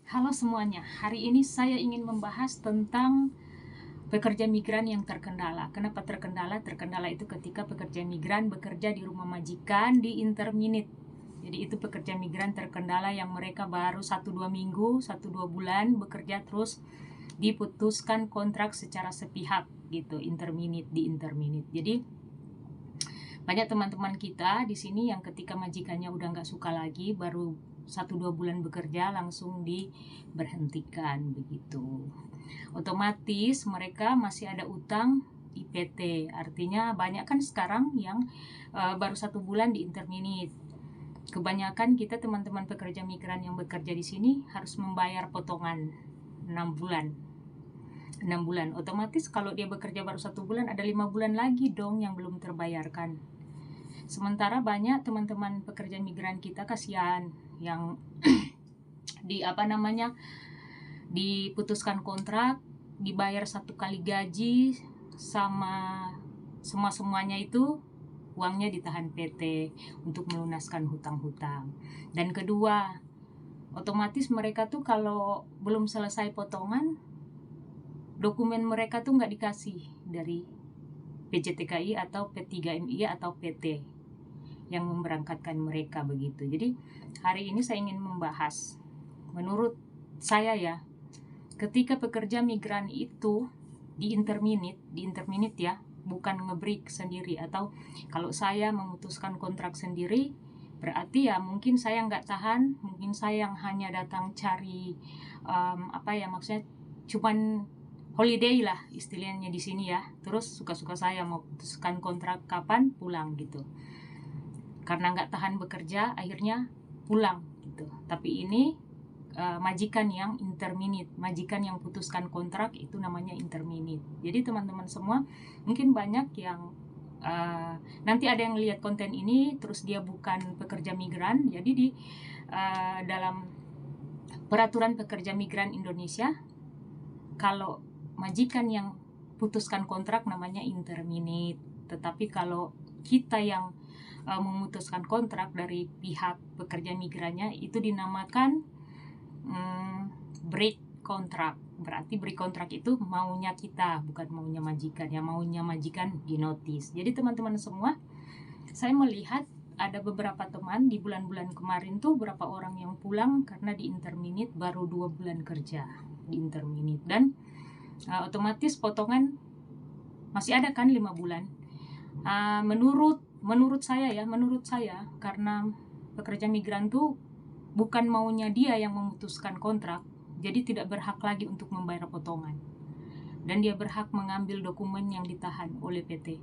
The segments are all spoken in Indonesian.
Halo semuanya, hari ini saya ingin membahas tentang pekerja migran yang terkendala. Kenapa terkendala? Terkendala itu ketika pekerja migran bekerja di rumah majikan di interminit. Jadi itu pekerja migran terkendala yang mereka baru 1-2 minggu, 1-2 bulan bekerja terus diputuskan kontrak secara sepihak gitu, interminit di interminit. Jadi banyak teman-teman kita di sini yang ketika majikannya udah nggak suka lagi, baru 1-2 bulan bekerja langsung diberhentikan begitu. Otomatis mereka masih ada utang IPT, artinya banyak kan sekarang yang baru 1 bulan di interminit. Kebanyakan kita teman-teman pekerja migran yang bekerja di sini harus membayar potongan 6 bulan. 6 bulan otomatis kalau dia bekerja baru 1 bulan, ada 5 bulan lagi dong yang belum terbayarkan. Sementara banyak teman-teman pekerja migran kita kasihan yang diputuskan kontrak, dibayar 1 kali gaji, sama semuanya itu uangnya ditahan PT untuk melunaskan hutang-hutang. Dan kedua, otomatis mereka tuh kalau belum selesai potongan, dokumen mereka tuh nggak dikasih dari PJTKI atau P3MI atau PT yang memberangkatkan mereka begitu. Jadi hari ini saya ingin membahas, menurut saya ya, ketika pekerja migran itu di interminit ya, bukan ngebreak sendiri, atau kalau saya memutuskan kontrak sendiri, berarti ya mungkin saya nggak tahan, mungkin saya yang hanya datang cari maksudnya cuman holiday lah istilahnya di sini ya, terus suka-suka saya mau putuskan kontrak kapan pulang gitu, karena nggak tahan bekerja akhirnya pulang gitu. Tapi ini majikan yang interminit, majikan yang putuskan kontrak itu namanya interminit. Jadi teman-teman semua mungkin banyak yang nanti ada yang lihat konten ini terus dia bukan pekerja migran. Jadi di dalam peraturan pekerja migran Indonesia, kalau majikan yang putuskan kontrak namanya interminit. Tetapi kalau kita yang memutuskan kontrak dari pihak pekerja migrannya itu dinamakan break kontrak. Berarti break kontrak itu maunya kita, bukan maunya majikan. Ya maunya majikan di notice. Jadi teman-teman semua, saya melihat ada beberapa teman di bulan-bulan kemarin tuh berapa orang yang pulang karena di interminit baru 2 bulan kerja di interminit, dan otomatis potongan masih ada kan 5 bulan. Menurut saya karena pekerja migran tuh bukan maunya dia yang memutuskan kontrak, jadi tidak berhak lagi untuk membayar potongan, dan dia berhak mengambil dokumen yang ditahan oleh PT.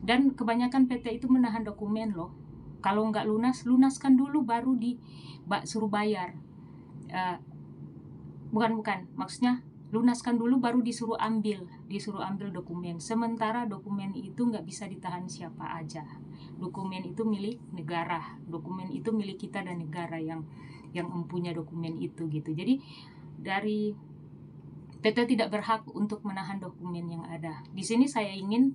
Dan kebanyakan PT itu menahan dokumen loh. Kalau nggak lunas, lunaskan dulu baru suruh bayar. Bukan, maksudnya lunaskan dulu baru disuruh ambil dokumen. Sementara dokumen itu nggak bisa ditahan siapa aja. Dokumen itu milik negara, dokumen itu milik kita dan negara yang mempunyai dokumen itu gitu. Jadi dari PT tidak berhak untuk menahan dokumen yang ada. Di sini saya ingin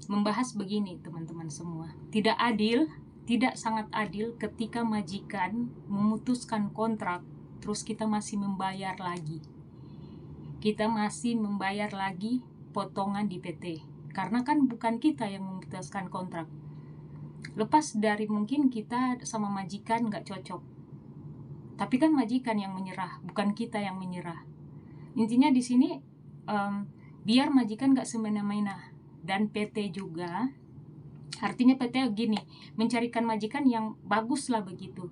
membahas begini teman-teman semua. Tidak adil, tidak sangat adil ketika majikan memutuskan kontrak terus kita masih membayar lagi. Kita masih membayar lagi potongan di PT, karena kan bukan kita yang memutuskan kontrak. Lepas dari mungkin kita sama majikan nggak cocok, tapi kan majikan yang menyerah, bukan kita yang menyerah. Intinya di sini biar majikan nggak semena-mena, dan PT juga. Artinya PT gini, mencarikan majikan yang bagus lah begitu.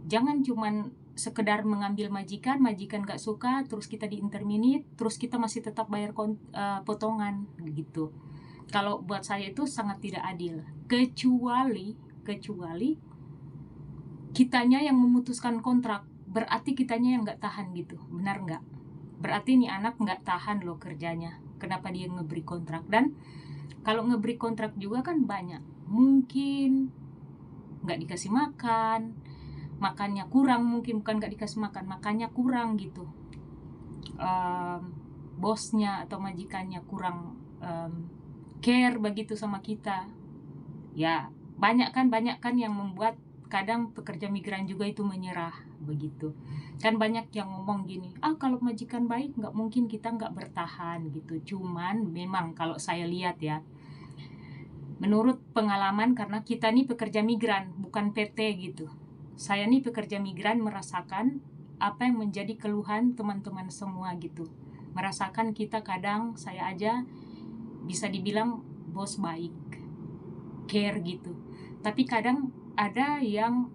Jangan cuman sekedar mengambil majikan gak suka, terus kita di interminit, terus kita masih tetap bayar potongan gitu. Kalau buat saya itu sangat tidak adil. Kecuali kitanya yang memutuskan kontrak, berarti kitanya yang gak tahan gitu. Benar gak? Berarti ini anak gak tahan loh kerjanya. Kenapa dia ngeberi kontrak? Dan kalau ngeberi kontrak juga kan banyak. Mungkin gak dikasih makan, makannya kurang, mungkin bukan gak dikasih makan, makannya kurang gitu. Bosnya atau majikannya kurang care begitu sama kita. Ya banyak kan yang membuat kadang pekerja migran juga itu menyerah begitu. Kan banyak yang ngomong gini, kalau majikan baik nggak mungkin kita nggak bertahan gitu. Cuman memang kalau saya lihat ya, menurut pengalaman, karena kita nih pekerja migran bukan PT gitu, saya nih pekerja migran merasakan apa yang menjadi keluhan teman-teman semua gitu. Merasakan kita kadang, saya aja bisa dibilang bos baik, care gitu, tapi kadang ada yang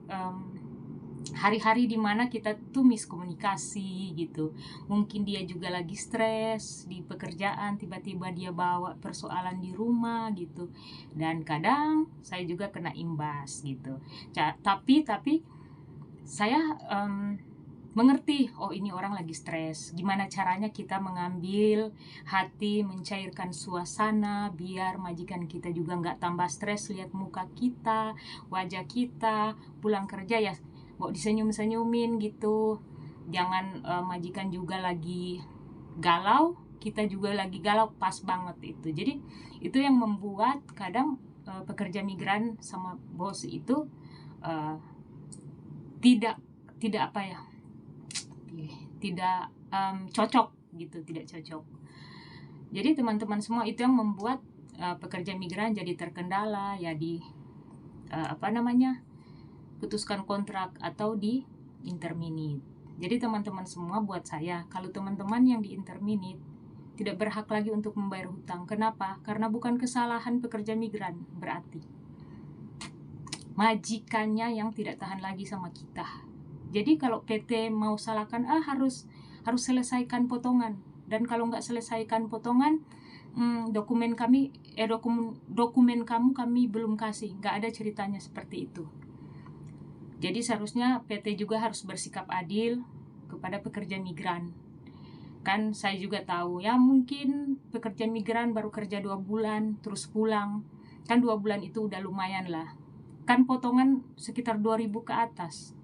hari-hari dimana kita tuh miskomunikasi gitu. Mungkin dia juga lagi stres di pekerjaan, tiba-tiba dia bawa persoalan di rumah gitu, dan kadang saya juga kena imbas gitu. Tapi saya mengerti, oh ini orang lagi stres, gimana caranya kita mengambil hati, mencairkan suasana biar majikan kita juga nggak tambah stres lihat muka kita, wajah kita, pulang kerja ya mau disenyum-senyumin gitu. Jangan majikan juga lagi galau, kita juga lagi galau, pas banget itu. Jadi itu yang membuat kadang pekerja migran sama bos itu tidak apa ya, tidak cocok gitu, tidak cocok. Jadi teman-teman semua, itu yang membuat pekerja migran jadi terkendala ya, di putuskan kontrak atau di interminate. Jadi teman-teman semua, buat saya, kalau teman-teman yang di interminate tidak berhak lagi untuk membayar hutang. Kenapa? Karena bukan kesalahan pekerja migran, berarti majikannya yang tidak tahan lagi sama kita. Jadi kalau PT mau salahkan, harus selesaikan potongan, dan kalau nggak selesaikan potongan, dokumen kamu kami belum kasih. Nggak ada ceritanya seperti itu. Jadi seharusnya PT juga harus bersikap adil kepada pekerja migran. Kan saya juga tahu ya, mungkin pekerja migran baru kerja 2 bulan terus pulang, kan 2 bulan itu udah lumayan lah, kan potongan sekitar 2.000 ke atas.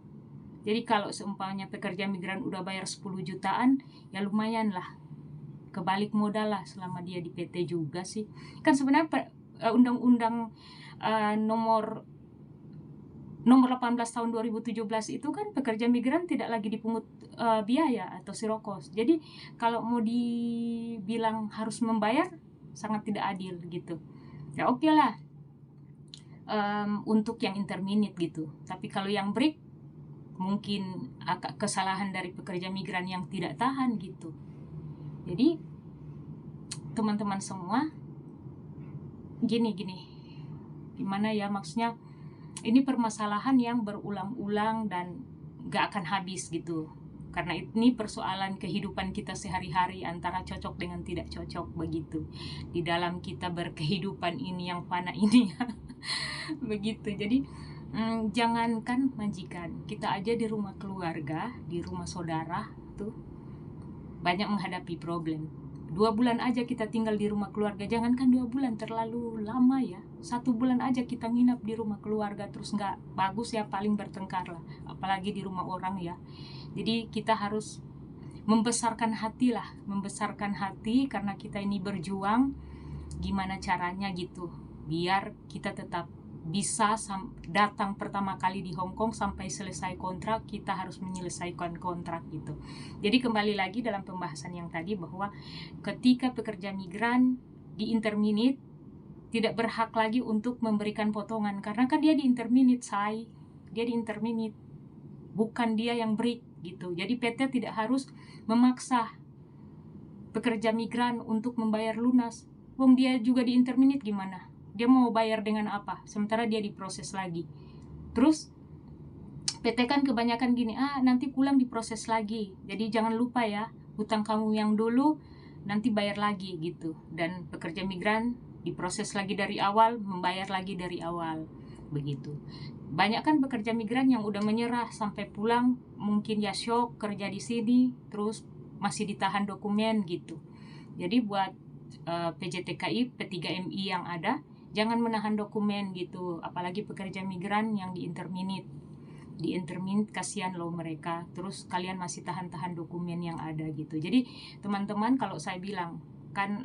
Jadi kalau seumpamanya pekerja migran udah bayar 10 jutaan, ya lumayan lah, kebalik modal lah selama dia di PT juga sih. Kan sebenarnya undang-undang nomor 18 tahun 2017 itu kan pekerja migran tidak lagi dipungut biaya atau sirokos. Jadi kalau mau dibilang harus membayar, sangat tidak adil gitu. Ya oke lah untuk yang interminate gitu. Tapi kalau yang break, mungkin kesalahan dari pekerja migran yang tidak tahan gitu. Jadi teman-teman semua, gini gimana ya, maksudnya ini permasalahan yang berulang-ulang dan gak akan habis gitu, karena ini persoalan kehidupan kita sehari-hari, antara cocok dengan tidak cocok begitu di dalam kita berkehidupan ini yang fana ini ya. Begitu. Jadi jangankan majikan, kita aja di rumah keluarga, di rumah saudara tuh banyak menghadapi problem. 2 bulan aja kita tinggal di rumah keluarga, jangankan 2 bulan, terlalu lama ya. 1 bulan aja kita nginap di rumah keluarga, terus nggak bagus ya, paling bertengkar lah, apalagi di rumah orang ya. Jadi kita harus membesarkan hati lah, karena kita ini berjuang, gimana caranya gitu, biar kita tetap bisa datang pertama kali di Hong Kong sampai selesai kontrak, kita harus menyelesaikan kontrak gitu. Jadi kembali lagi dalam pembahasan yang tadi, bahwa ketika pekerja migran di interminate tidak berhak lagi untuk memberikan potongan, karena kan dia di interminate, bukan dia yang break gitu. Jadi PT tidak harus memaksa pekerja migran untuk membayar lunas. Wong dia juga di interminate, gimana? Dia mau bayar dengan apa? Sementara dia diproses lagi. Terus PT kan kebanyakan gini, nanti pulang diproses lagi. Jadi jangan lupa ya, hutang kamu yang dulu nanti bayar lagi gitu. Dan pekerja migran diproses lagi dari awal, membayar lagi dari awal. Begitu. Banyak kan pekerja migran yang udah menyerah sampai pulang, mungkin ya shock kerja di sini, terus masih ditahan dokumen gitu. Jadi buat PJTKI, P3MI yang ada, jangan menahan dokumen gitu, apalagi pekerja migran yang di interminate. Di interminate kasihan loh mereka, terus kalian masih tahan-tahan dokumen yang ada gitu. Jadi teman-teman, kalau saya bilang kan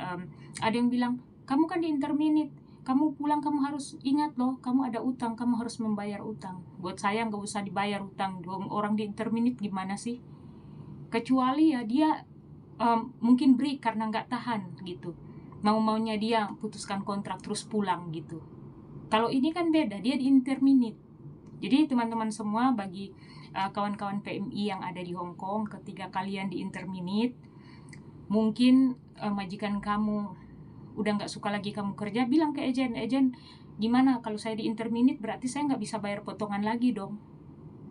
ada yang bilang, kamu kan di interminate, kamu pulang kamu harus ingat loh, kamu ada utang, kamu harus membayar utang. Buat saya nggak usah dibayar utang. Orang di interminit gimana sih? Kecuali ya dia mungkin break karena nggak tahan gitu, mau-maunya dia putuskan kontrak terus pulang gitu. Kalau ini kan beda, dia di interminit. Jadi teman-teman semua, bagi kawan-kawan PMI yang ada di Hong Kong, ketika kalian di interminit, mungkin majikan kamu udah nggak suka lagi kamu kerja, bilang ke agen, gimana kalau saya di interminit, berarti saya nggak bisa bayar potongan lagi dong.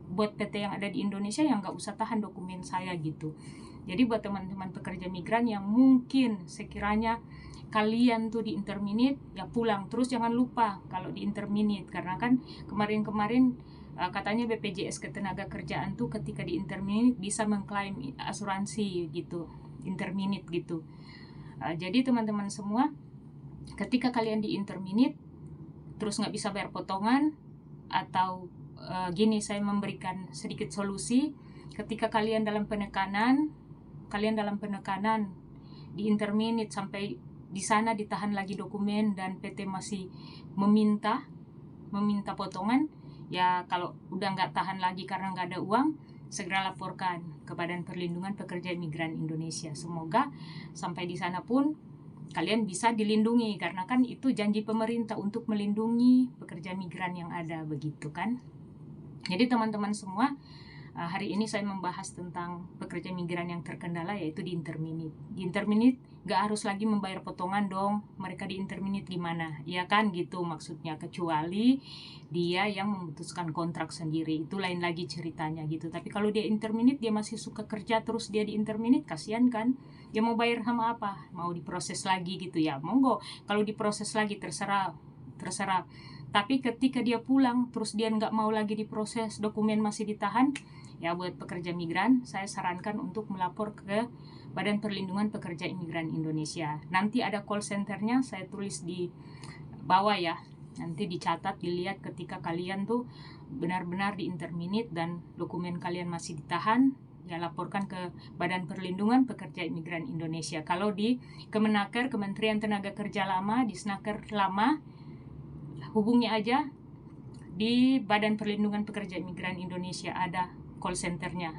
Buat PT yang ada di Indonesia yang nggak usah tahan dokumen saya gitu. Jadi buat teman-teman pekerja migran yang mungkin sekiranya kalian tuh di interminit, ya pulang. Terus jangan lupa kalau di interminit, karena kan kemarin-kemarin katanya BPJS Ketenagakerjaan tuh ketika di interminit bisa mengklaim asuransi gitu, interminit gitu. Jadi teman-teman semua, ketika kalian di interminit terus nggak bisa bayar potongan, atau gini, saya memberikan sedikit solusi. Ketika kalian dalam penekanan di interminit sampai di sana ditahan lagi dokumen dan PT masih meminta potongan, ya kalau udah nggak tahan lagi karena nggak ada uang, segera laporkan ke Badan Perlindungan Pekerja Migran Indonesia. Semoga sampai di sana pun kalian bisa dilindungi, karena kan itu janji pemerintah untuk melindungi pekerja migran yang ada, begitu kan. Jadi teman-teman semua, hari ini saya membahas tentang pekerja migran yang terkendala, yaitu di interminit. Di interminit gak harus lagi membayar potongan dong, mereka di interminit gimana? Ya kan gitu maksudnya, kecuali dia yang memutuskan kontrak sendiri, itu lain lagi ceritanya gitu. Tapi kalau dia interminit, dia masih suka kerja terus dia di interminit, kasihan kan? Dia mau bayar sama apa? Mau diproses lagi gitu ya, monggo. Kalau diproses lagi terserah. Tapi ketika dia pulang terus dia nggak mau lagi diproses, dokumen masih ditahan, ya buat pekerja migran saya sarankan untuk melapor ke Badan Perlindungan Pekerja Imigran Indonesia. Nanti ada call centernya, saya tulis di bawah ya, nanti dicatat, dilihat ketika kalian tuh benar-benar di interminit dan dokumen kalian masih ditahan, ya laporkan ke Badan Perlindungan Pekerja Imigran Indonesia. Kalau di Kemenaker, Kementerian Tenaga Kerja lama, di Snaker lama, hubungi aja di Badan Perlindungan Pekerja Migran Indonesia, ada call centernya.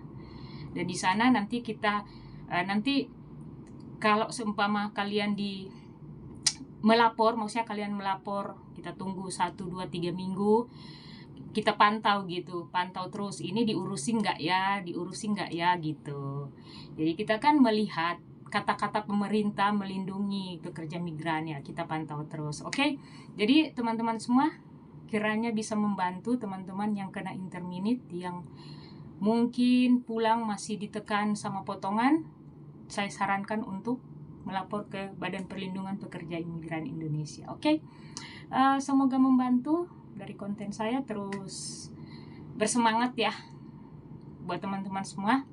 Dan di sana nanti kita nanti kalau seumpama kalian maksudnya kalian melapor, kita tunggu 1, 2, 3 minggu, kita pantau gitu, pantau terus ini diurusin nggak ya gitu. Jadi kita kan melihat kata-kata pemerintah melindungi pekerja migran, ya kita pantau terus. Oke? Jadi teman-teman semua, kiranya bisa membantu teman-teman yang kena interminit, yang mungkin pulang masih ditekan sama potongan. Saya sarankan untuk melapor ke Badan Perlindungan Pekerja Imigran Indonesia. Oke? Semoga membantu dari konten saya. Terus bersemangat ya buat teman-teman semua.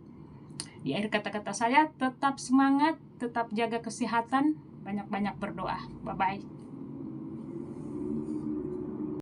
Di akhir kata-kata saya, tetap semangat, tetap jaga kesehatan, banyak-banyak berdoa. Bye-bye.